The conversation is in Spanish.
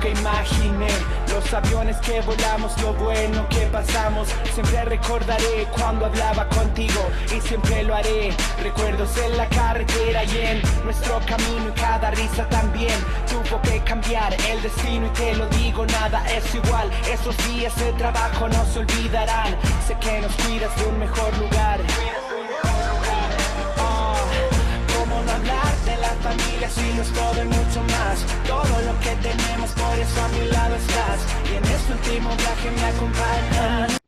nunca imaginé. Los aviones que volamos, lo bueno que pasamos. Siempre recordaré cuando hablaba contigo y siempre lo haré. Recuerdos en la carretera y en nuestro camino, y cada risa también tuvo que cambiar el destino. Y te lo digo, nada es igual. Esos días de trabajo no se olvidarán. Sé que nos cuidas de un mejor lugar. Cómo no hablar de la familia si no es todo y mucho más. Todo lo que tenemos, por eso a mi lado estás. Y en este último viaje me acompañas.